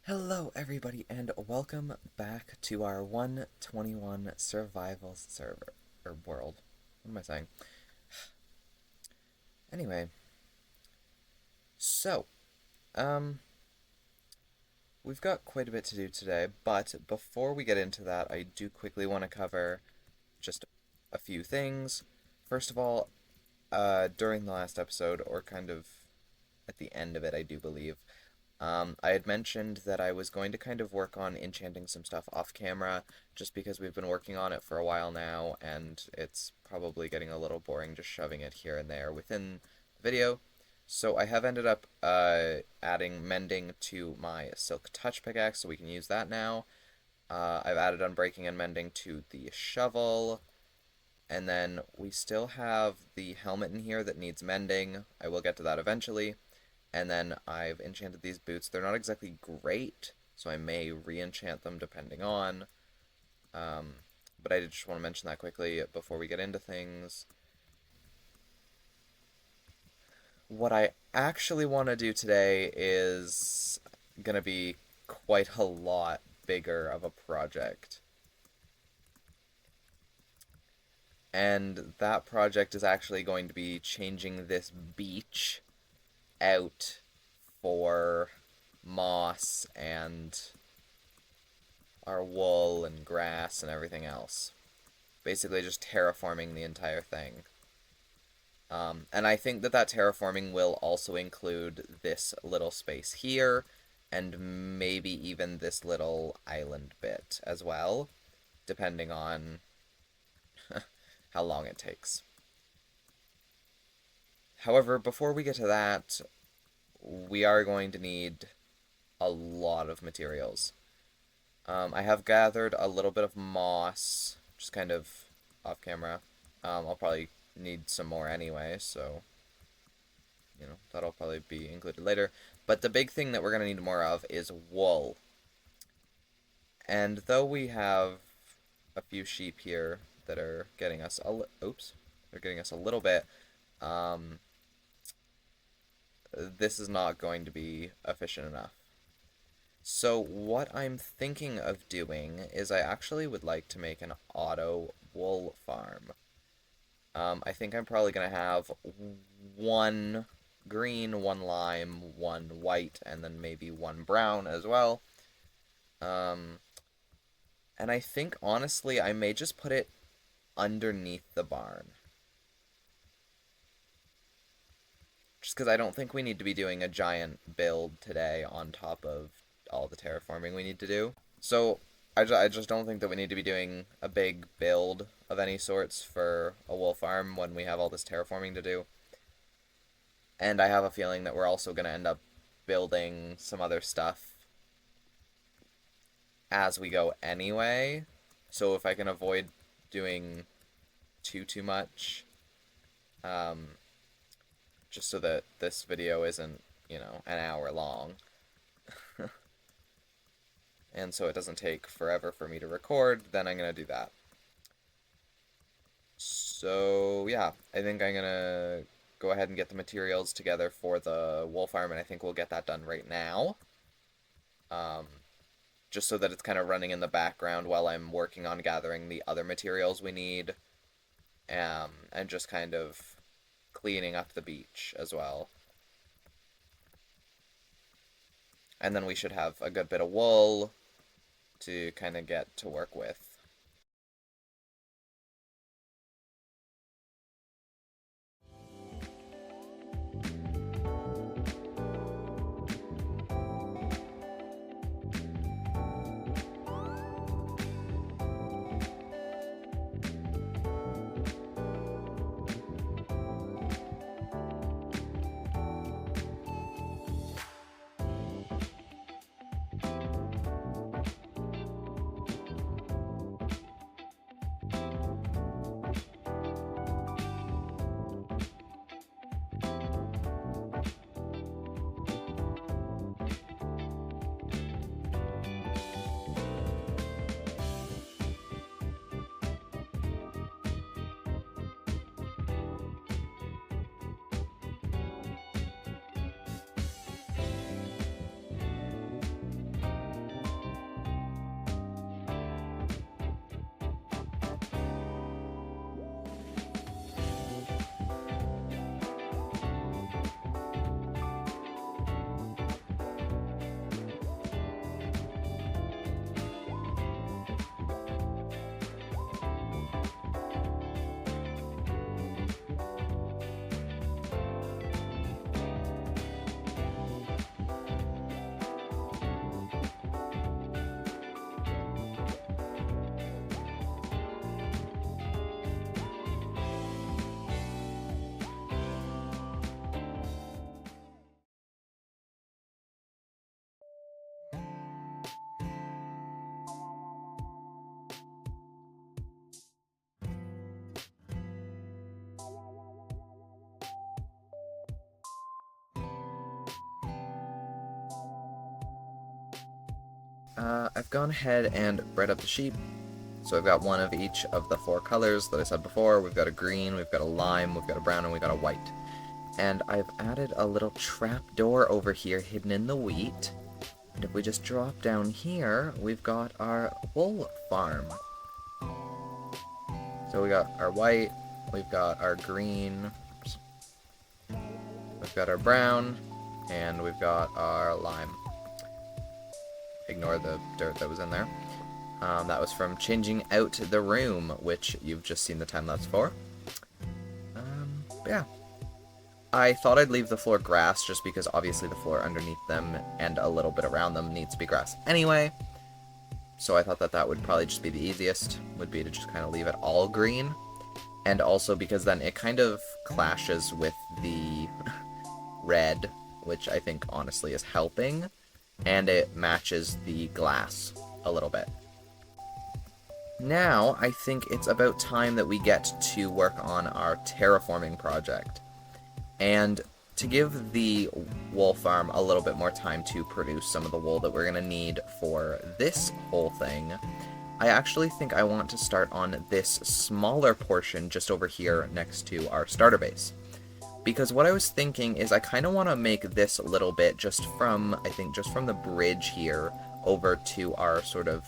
Hello, everybody, and welcome back to our 121 survival server, or world. What am I saying? Anyway, so, um, we've got quite a bit to do today, but before we get into that, I do quickly want to cover just a few things. First of all, during the last episode, or kind of at the end of it, I do believe, I had mentioned that I was going to kind of work on enchanting some stuff off camera, just because we've been working on it for a while now, and it's probably getting a little boring just shoving it here and there within the video. So I have ended up adding mending to my silk touch pickaxe, so we can use that now. I've added unbreaking and mending to the shovel, and then we still have the helmet in here that needs mending. I will get to that eventually. And then I've enchanted these boots. They're not exactly great, so I may re-enchant them depending on. But I just want to mention that quickly before we get into things. What I actually want to do today is going to be quite a lot bigger of a project. And that project is actually going to be changing this beach out for moss and our wool and grass and everything else. Basically just terraforming the entire thing. And I think that terraforming will also include this little space here, and maybe even this little island bit as well, depending on how long it takes. However, before we get to that, we are going to need a lot of materials. I have gathered a little bit of moss, just kind of off camera. I'll probably need some more anyway, so, that'll probably be included later. But the big thing that we're going to need more of is wool. And though we have a few sheep here that are getting us they're getting us a little bit, this is not going to be efficient enough. So what I'm thinking of doing is I actually would like to make an auto wool farm. I think I'm probably going to have one green, one lime, one white, and then maybe one brown as well. And I think, honestly, I may just put it underneath the barn. Just because I don't think we need to be doing a giant build today on top of all the terraforming we need to do. So I just don't think that we need to be doing a big build of any sorts for a wool farm when we have all this terraforming to do. And I have a feeling that we're also going to end up building some other stuff as we go anyway. So if I can avoid doing too much, just so that this video isn't, an hour long. And so it doesn't take forever for me to record, then I'm going to do that. So, yeah, I think I'm going to go ahead and get the materials together for the wool farm, and I think we'll get that done right now. Just so that it's kind of running in the background while I'm working on gathering the other materials we need, and just kind of cleaning up the beach as well. And then we should have a good bit of wool to kind of get to work with. I've gone ahead and bred up the sheep. So I've got one of each of the 4 colors that I said before. We've got a green, we've got a lime, we've got a brown, and we've got a white. And I've added a little trap door over here hidden in the wheat. And if we just drop down here, we've got our wool farm. So we got our white, we've got our green, we've got our brown, and we've got our lime. Ignore the dirt that was in there. That was from changing out the room, which you've just seen the time-lapse for. Yeah. I thought I'd leave the floor grass, just because obviously the floor underneath them and a little bit around them needs to be grass anyway. So I thought that that would probably just be the easiest, would be to just kind of leave it all green. And also because then it kind of clashes with the red, which I think honestly is helping, and it matches the glass a little bit. Now, I think it's about time that we get to work on our terraforming project. And to give the wool farm a little bit more time to produce some of the wool that we're going to need for this whole thing, I actually think I want to start on this smaller portion just over here next to our starter base. Because what I was thinking is I kind of want to make this little bit just from, I think, just from the bridge here over to our sort of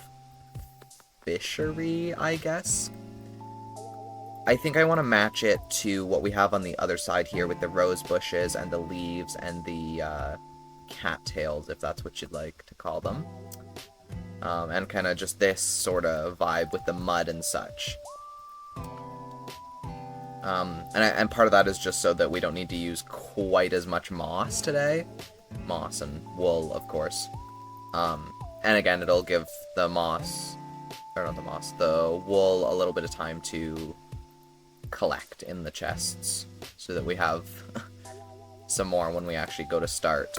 fishery, I guess. I think I want to match it to what we have on the other side here with the rose bushes and the leaves and the cattails, if that's what you'd like to call them. And kind of just this sort of vibe with the mud and such. And part of that is just so that we don't need to use quite as much moss today. Moss and wool, of course. And again, it'll give the moss, or not the moss, the wool a little bit of time to collect in the chests so that we have some more when we actually go to start.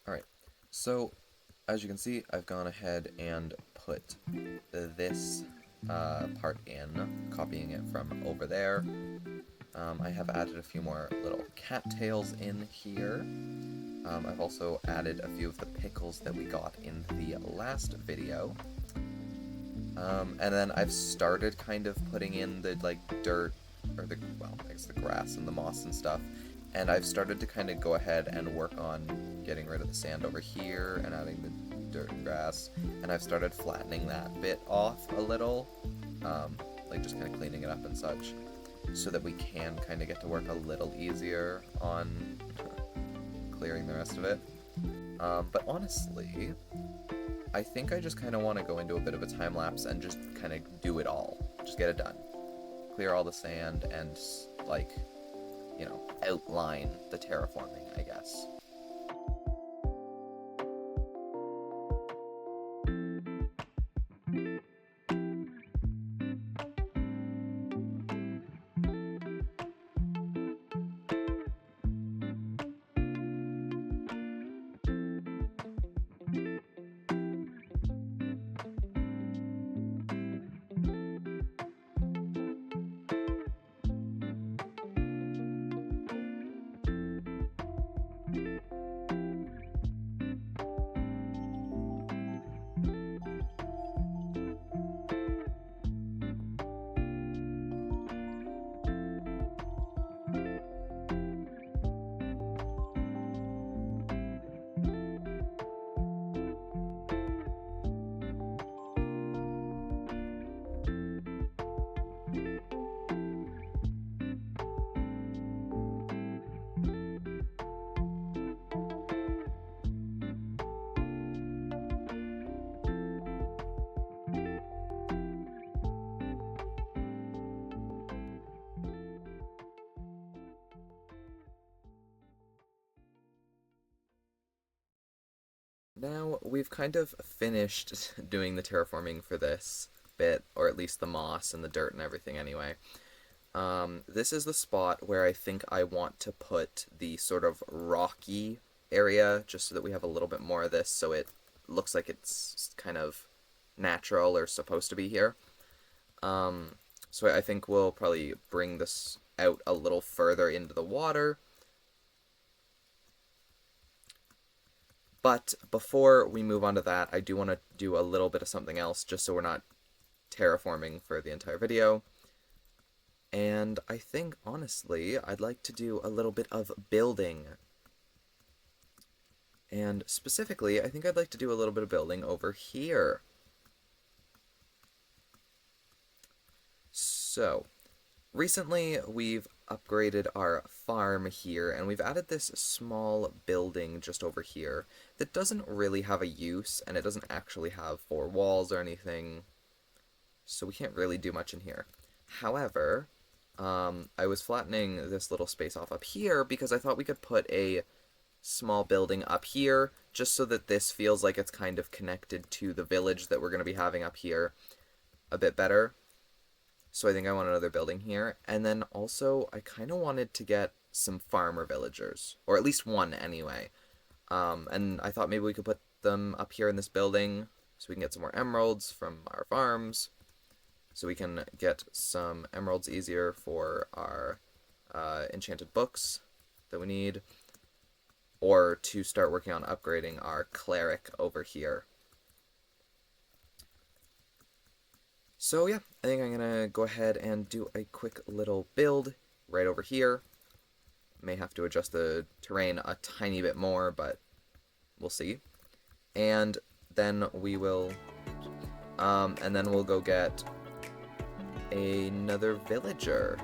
Alright, so as you can see, I've gone ahead and put this part in, copying it from over there. I have added a few more little cattails in here. I've also added a few of the pickles that we got in the last video. And then I've started kind of putting in the, like, dirt, or the, well, I guess the grass and the moss and stuff. And I've started to kind of go ahead and work on getting rid of the sand over here and adding the dirt and grass. And I've started flattening that bit off a little, like just kind of cleaning it up and such, so that we can kind of get to work a little easier on clearing the rest of it. But honestly, I think I just kind of want to go into a bit of a time lapse and just kind of do it all. Just get it done. Clear all the sand and, like, you know, outline the terraforming, I guess. Now, we've kind of finished doing the terraforming for this bit, or at least the moss and the dirt and everything anyway. This is the spot where I think I want to put the sort of rocky area, just so that we have a little bit more of this, so it looks like it's kind of natural or supposed to be here. So I think we'll probably bring this out a little further into the water. But before we move on to that, I do want to do a little bit of something else, just so we're not terraforming for the entire video. And I think, honestly, I'd like to do a little bit of building. And specifically, I think I'd like to do a little bit of building over here. So, recently we've upgraded our farm here, and we've added this small building just over here that doesn't really have a use, and it doesn't actually have four walls or anything, so we can't really do much in here. However, I was flattening this little space off up here because I thought we could put a small building up here just so that this feels like it's kind of connected to the village that we're going to be having up here a bit better. So I think I want another building here. And then also, I kind of wanted to get some farmer villagers, or at least one anyway. And I thought maybe we could put them up here in this building so we can get some more emeralds from our farms. So we can get some emeralds easier for our enchanted books that we need. Or to start working on upgrading our cleric over here. So yeah, I think I'm gonna go ahead and do a quick little build right over here. May have to adjust the terrain a tiny bit more, but we'll see. And then we will, and then we'll go get another villager.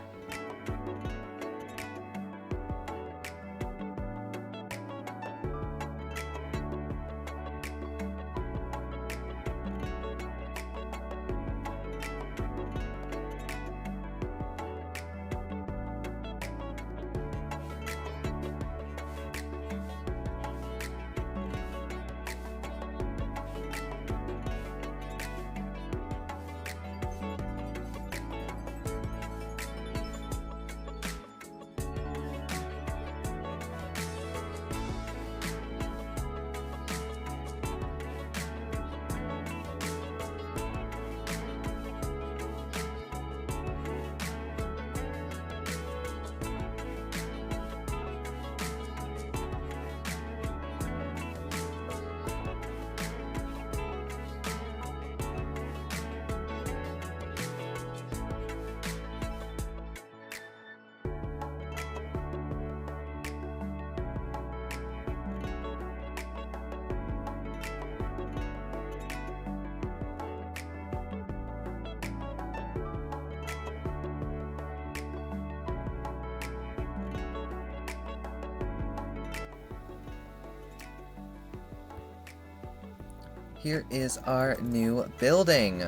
Here is our new building.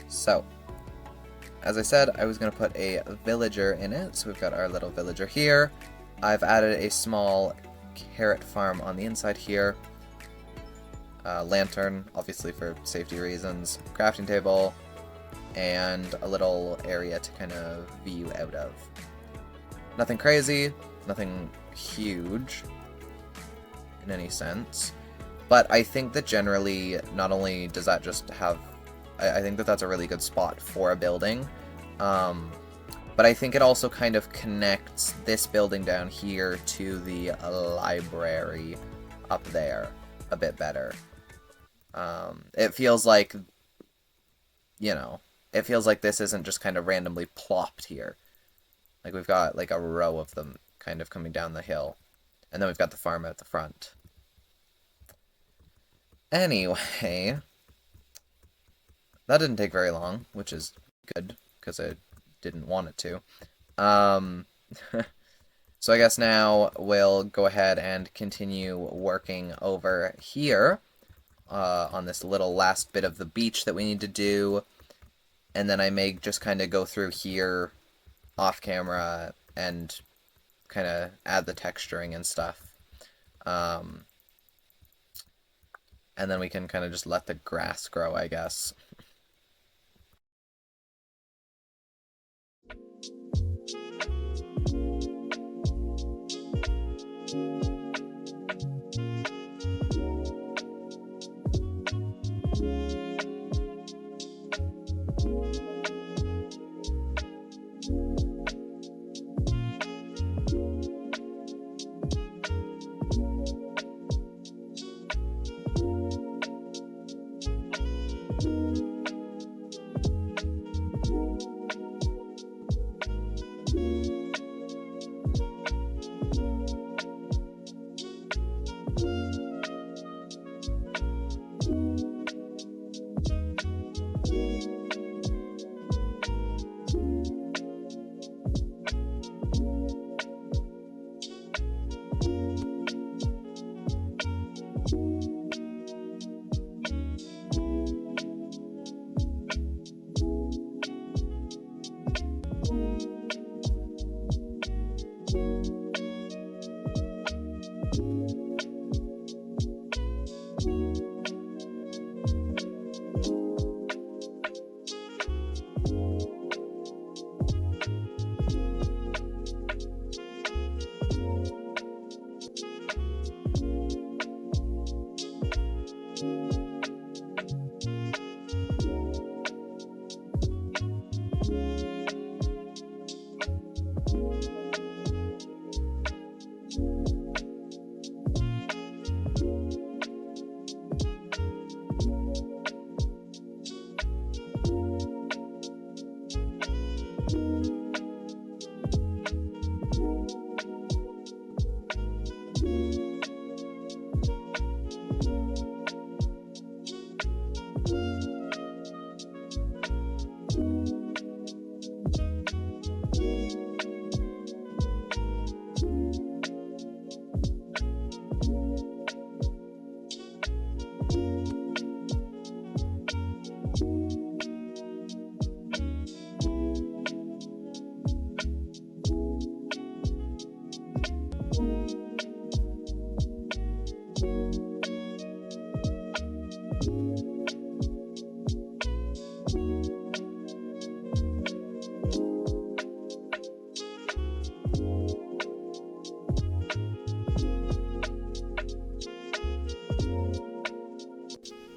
So, as I said, I was going to put a villager in it, so we've got our little villager here. I've added a small carrot farm on the inside here. Lantern, obviously for safety reasons. Crafting table, and a little area to kind of view out of. Nothing crazy, nothing huge in any sense. But I think that generally, not only does that just have... I think that that's a really good spot for a building. But I think it also kind of connects this building down here to the library up there a bit better. It feels like, you know, it feels like this isn't just kind of randomly plopped here. Like we've got like a row of them kind of coming down the hill. And then we've got the farm at the front. Anyway, that didn't take very long, which is good, because I didn't want it to. So I guess now we'll go ahead and continue working over here on this little last bit of the beach that we need to do. And then I may just kind of go through here off camera and kind of add the texturing and stuff. and then we can kind of just let the grass grow, I guess.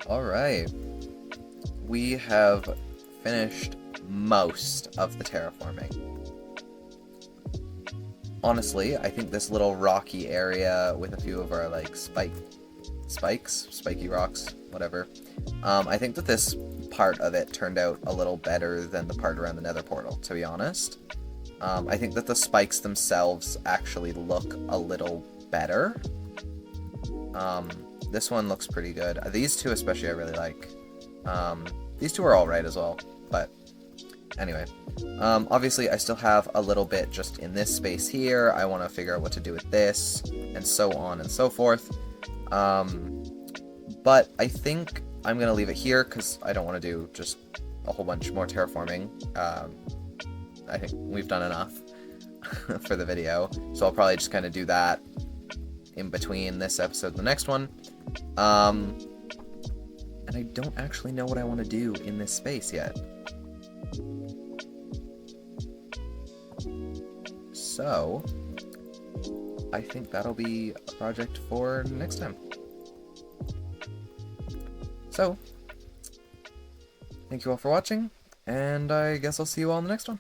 Alright, we have finished most of the terraforming. Honestly, I think this little rocky area with a few of our like spiky rocks, whatever, I think that this part of it turned out a little better than the part around the nether portal, to be honest. I think that the spikes themselves actually look a little better. This one looks pretty good. These two especially I really like. These two are alright as well, but anyway. Obviously I still have a little bit just in this space here. I want to figure out what to do with this, and so on and so forth. But I think I'm going to leave it here because I don't want to do just a whole bunch more terraforming. I think we've done enough for the video, so I'll probably just kind of do that in between this episode and the next one. And I don't actually know what I want to do in this space yet. So, I think that'll be a project for next time. So, thank you all for watching, and I guess I'll see you all in the next one.